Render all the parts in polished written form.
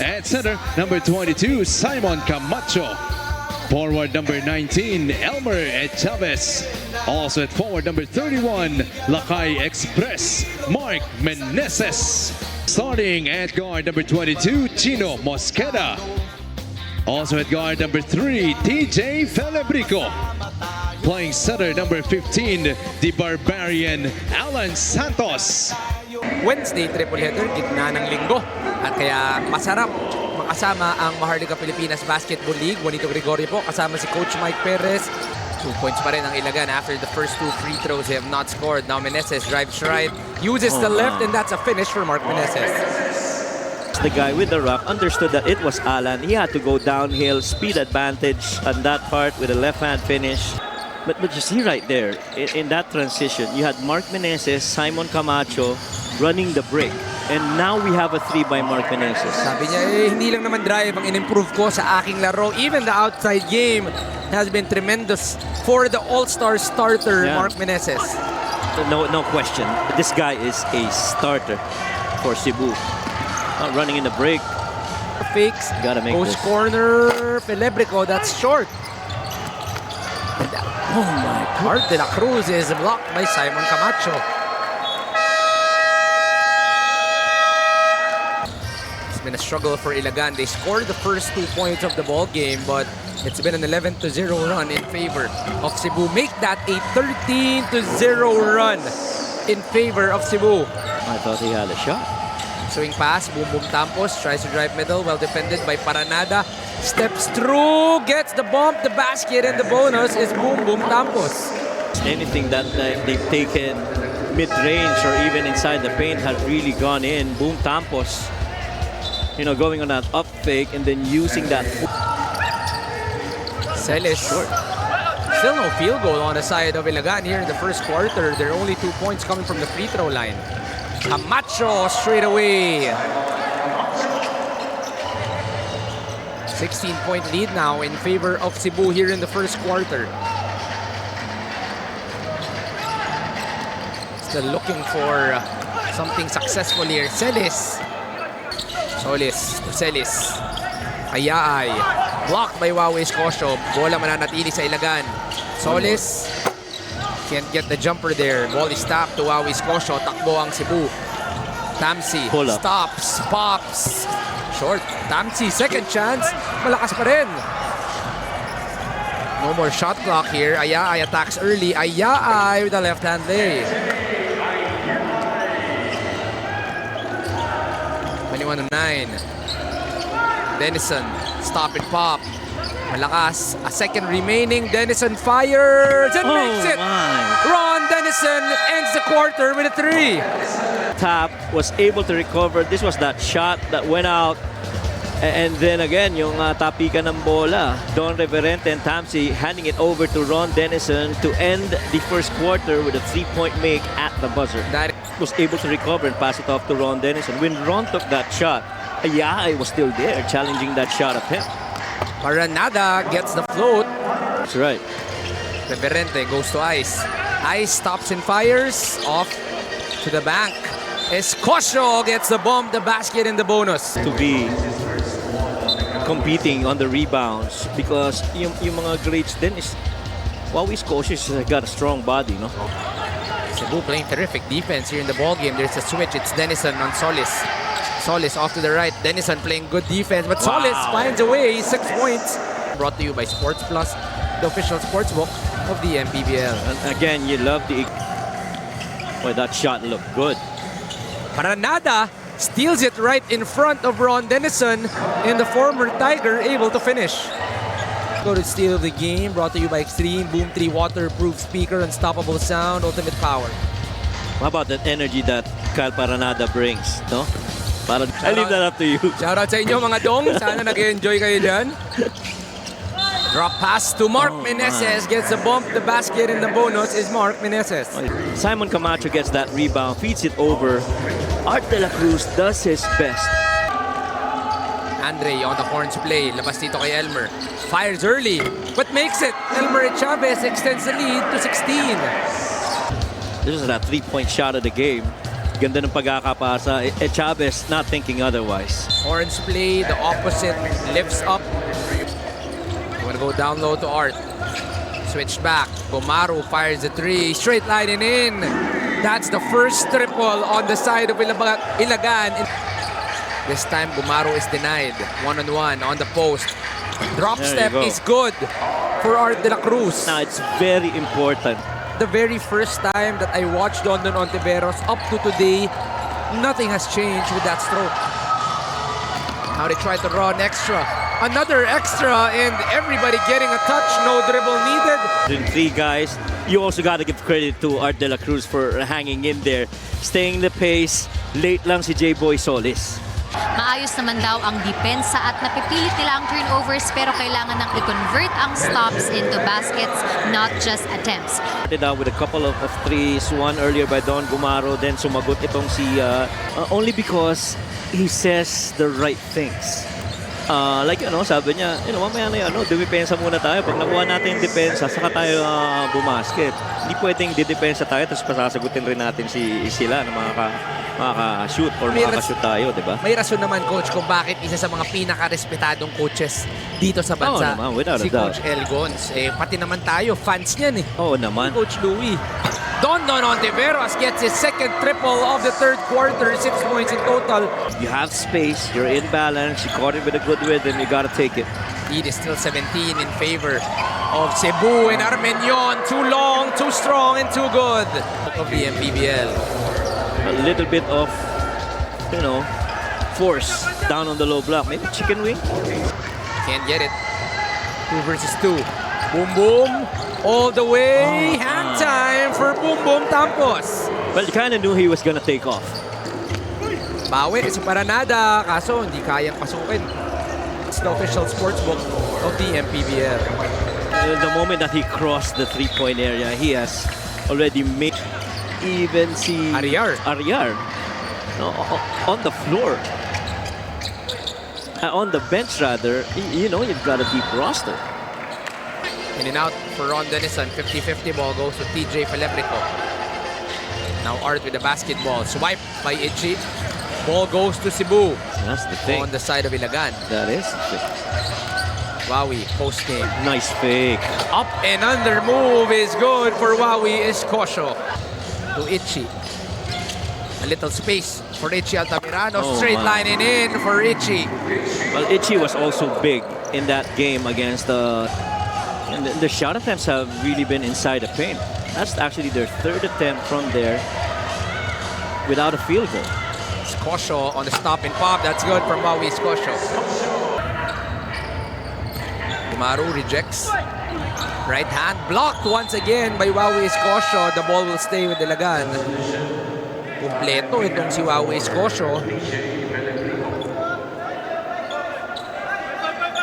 At center, number 22, Simon Camacho. Forward number 19, Elmer Chavez. Also at forward number 31, Lakay Express, Mark Meneses. Starting at guard number 22, Chino Mosqueda. Also at guard number 3, TJ Felebrico. Playing center number 15, the Barbarian Alan Santos. Wednesday triple header, gitna ng linggo. At kaya masarap makasama ang Maharlika Pilipinas Basketball League. Juanito Gregorio po, kasama si Coach Mike Perez. 2 points pa rin ang Ilagan after the first 2 free throws. They have not scored. Now Meneses drives right, uses the left, and that's a finish for Mark Meneses. The guy with the rock understood that it was Alan. He had to go downhill, speed advantage on that part with a left-hand finish. But you see right there, in that transition, you had Mark Meneses, Simon Camacho running the break. And now we have a 3 by Mark Meneses. Sabi niya, hindi lang naman drive ang in-improve ko sa aking laro. Even the outside game has been tremendous for the all-star starter, Mark Meneses. No question. This guy is a starter for Cebu. Running in the break. Fakes. Gotta make goes this. Corner. Felebrico, that's short. Oh my God. Art de la Cruz is blocked by Simon Camacho. It's been a struggle for Ilagan. They scored the first 2 points of the ball game, but it's been an 11-0 run in favor of Cebu. Make that a 13-0 run in favor of Cebu. I thought he had a shot. Swing pass, Boom Boom Tampos tries to drive middle, well defended by Paranada. Steps through, gets the bump, the basket, and the bonus is Boom Boom Tampos. Anything that they've taken mid-range or even inside the paint have really gone in. Boom Tampos, you know, going on that up fake and then using that. Celis short. Still no field goal on the side of Ilagan here in the first quarter. There are only 2 points coming from the free throw line. Camacho straight away. 16-point lead now in favor of Cebu here in the first quarter. Still looking for something successful here. Celis. Solis to Celis. Ayaay. Blocked by Wawi Escosio. Bola mananatili sa Ilagan. Solis. Can't get the jumper there. Ball is tapped to Wawi Escosio. Takbo ang Cebu. Tamsi stops, pops. Short. Tamsi, second chance. Malakas pa rin. No more shot clock here. Ayaay attacks early. Ayaay with the left-hand lay. 21-9. Denison, stop and pop. Malakas. A second remaining. Denison fires and makes it. Ron Denison ends the quarter with a 3. Tap was able to recover. This was that shot that went out. And then again, yung tapikan ng bola. Don Reverente and Tamsi handing it over to Ron Denison to end the first quarter with a 3-point make at the buzzer. That was able to recover and pass it off to Ron Denison. When Ron took that shot, Ayaay was still there challenging that shot attempt. Paranada gets the float. That's right. Reverente goes to Ice. Ice stops and fires off to the bank. Escosio gets the bump, the basket, and the bonus. To be competing on the rebounds because yung mga grades din is Wawi Escosio has got a strong body, no? Cebu playing terrific defense here in the ball game. There's a switch. It's Denison on Solis. Solis off to the right. Denison playing good defense, but Solis finds a way. 6 points. Brought to you by Sports Plus, the official sports book of the MPBL. And again, you love the... Boy, that shot looked good. Paranada steals it right in front of Ron Denison, and the former Tiger able to finish. Go to steal of the game, brought to you by Extreme Boom 3 waterproof speaker, unstoppable sound, ultimate power. How about that energy that Kyle Paranada brings, no? I leave that up to you. Shoutout sa inyo mga dong. Sana nag-enjoy kayo dyan. Drop pass to Mark Meneses. Gets the bump, the basket, and the bonus is Mark Meneses. Simon Camacho gets that rebound, feeds it over. Art de la Cruz does his best. Andre on the horns play. Labas dito kay Elmer. Fires early, but makes it. Elmer Chavez extends the lead to 16. This is that 3-point shot of the game. Ganda ng pagkakapasa. Chavez not thinking otherwise. Orange play, the opposite, lifts up. You want to go down low to Art. Switch back. Bumaru fires the three. Straight line and in. That's the first triple on the side of Ilagan. This time, Bumaru is denied. One-on-one on the post. Drop There you step go. is good for Art de la Cruz. Now, it's very important. The very first time that I watched London Ontiveros up to today, nothing has changed with that stroke. Now they try to run extra. Another extra, and everybody getting a touch. No dribble needed. In 3 guys, you also got to give credit to Art de la Cruz for hanging in there. Staying the pace. Late lang si J-Boy Solis. Maayos naman daw ang depensa at napipilit nila ang turnovers pero kailangan nang i-convert ang stops into baskets, not just attempts. Started out with a couple of threes, one earlier by Don Gumaro, then sumagot itong si only because he says the right things. Like sabi niya, mamaya na dumipensa muna tayo. Pag nakuha natin yung depensa, saka tayo bumasket. Hindi pwedeng didepensa tayo tapos pasasagutin rin natin sila na makaka-shoot or makaka-shoot tayo, di ba? May rason naman, Coach, kung bakit isa sa mga pinaka-respetadong coaches dito sa bansa, naman, without a si doubt. Coach El Gons. Pati naman tayo, fans niyan Oo naman. Coach Louie. Don Ontiveros gets his second triple of the third quarter, 6 points in total. You have space, you're in balance, you caught it with a good rhythm, you gotta take it. Lead is still 17 in favor of Cebu and Armenion. Too long, too strong, and too good of the MPBL. A little bit of, force down on the low block. Maybe chicken wing? Can't get it. 2 versus 2. Boom, boom. All the way. Hand time for Boom Boom Tampos. Well, you kind of knew he was gonna take off. Bawi sa Paranada. Kaso hindi kayang pasukin. It's the official sportsbook of the MPBL. The moment that he crossed the three-point area, he has already made even si Ariar. On the floor. On the bench, rather. You've got a deep roster. In and out for Ron Denison. 50-50 ball goes to TJ Falebrico. Now Art with the basketball. Swipe by Ichi. Ball goes to Cebu. That's the thing. On the side of Ilagan. That is the thing. Wawi posting. Nice fake. Up and under move is good for Wawi Escosio. To Ichi. A little space for Ichi Altamirano. Straight line and in for Ichi. Well, Ichi was also big in that game against the... And the shot attempts have really been inside the paint. That's actually their 3rd attempt from there without a field goal. Escosio on the stop and pop. That's good from Wawi Escosio. Umaru rejects. Right hand blocked once again by Wawi Escosio. The ball will stay with Ilagan. Kompleto itong si Wawi Escosio.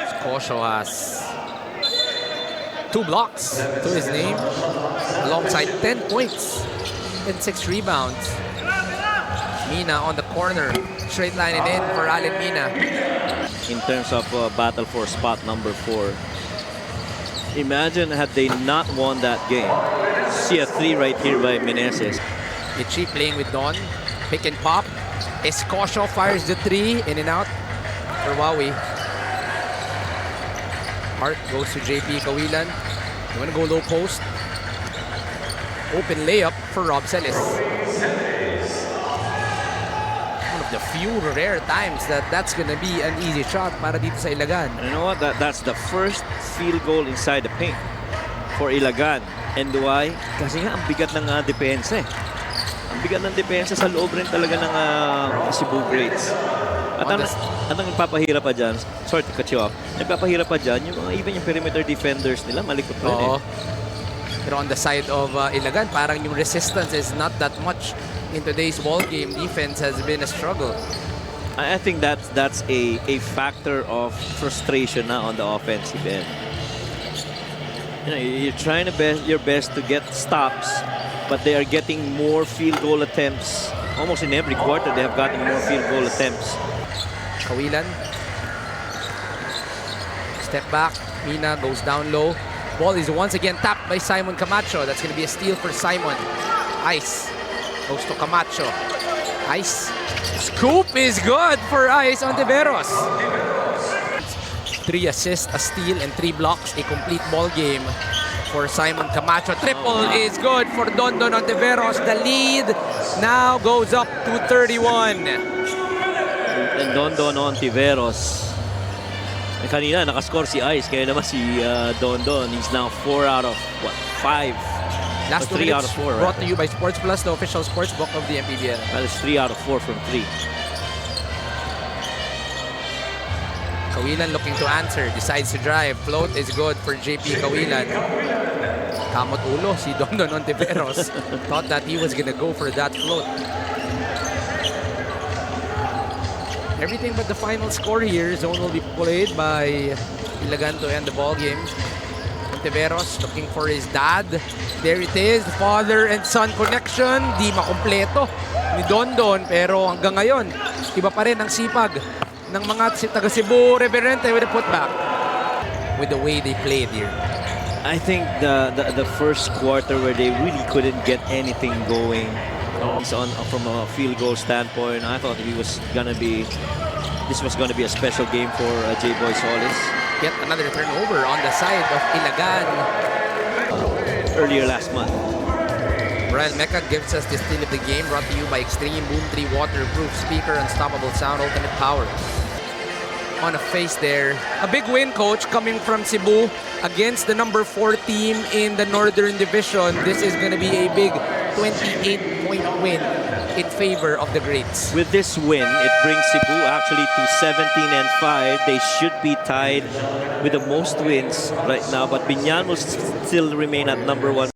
Escosio has 2 blocks to his name, alongside 10 points and 6 rebounds. Mina on the corner, straight line and in for Allen Mina. In terms of battle for spot number 4. Imagine had they not won that game. See a 3 right here by Meneses. Ichi playing with Don, pick and pop. Escosio fires the 3, in and out for Wawi. Hart goes to JP Kawilan. You want to go low post. Open layup for Rob Celis. One of the few rare times that's going to be an easy shot para dito sa Ilagan. And you know what? That's the first field goal inside the paint for Ilagan. And why? Kasi nga, ang bigat ng depensa eh. Ang bigat ng depensa sa loob rin talaga ng Cebu Greats. At ang nagpapahirap pa dyan, sorry to cut you off, nagpapahirap pa dyan, even yung perimeter defenders nila, malikot rin eh. Pero on the side of Ilagan, parang yung resistance is not that much in today's ball game. Defense has been a struggle. I think that's a factor of frustration na on the offensive end. You're trying your best to get stops, but they are getting more field goal attempts. Almost in every quarter, they have gotten more field goal attempts. Kawilan. Step back. Mina goes down low. Ball is once again tapped by Simon Camacho. That's going to be a steal for Simon. Ice goes to Camacho. Ice. Scoop is good for Ice Ontiveros. 3 assists, a steal, and 3 blocks. A complete ball game for Simon Camacho. Triple is good for Dondon Ontiveros. The lead now goes up to 31. And Dondon Ontiveros. Kanina, nakascore si Ice. Kaya naman si Dondon. He's now 4 out of, 5? Last 2 3 out minutes of 4, right? brought to you by Sports Plus, the official sports book of the MPBL. That is 3 out of 4 from 3. Kawilan looking to answer, decides to drive. Float is good for JP Kawilan. Kamot ulo si Dondon Ontiveros. Thought that he was gonna go for that float. Everything but the final score here. Zone will be played by Ilagan to end the ball game. Ontiveros looking for his dad. There it is, father and son connection. Di makumpleto ni Dondon, pero hanggang ngayon, iba pa rin ang sipag ng mga taga Cebu Reverente with a putback. With the way they played here. I think the first quarter where they really couldn't get anything going. He's on from a field goal standpoint. I thought this was gonna be a special game for J-Boy Solis. Yet another turnover on the side of Ilagan. Earlier last month. Brian Mecca gives us the steal of the game, brought to you by Extreme Boom 3 Waterproof Speaker, Unstoppable Sound, Ultimate Power. On a face there. A big win, coach, coming from Cebu against the number 4 team in the Northern Division. This is going to be a big 28-point win in favor of the Greats. With this win, it brings Cebu actually to 17-5. They should be tied with the most wins right now, but Binyan will still remain at number 1.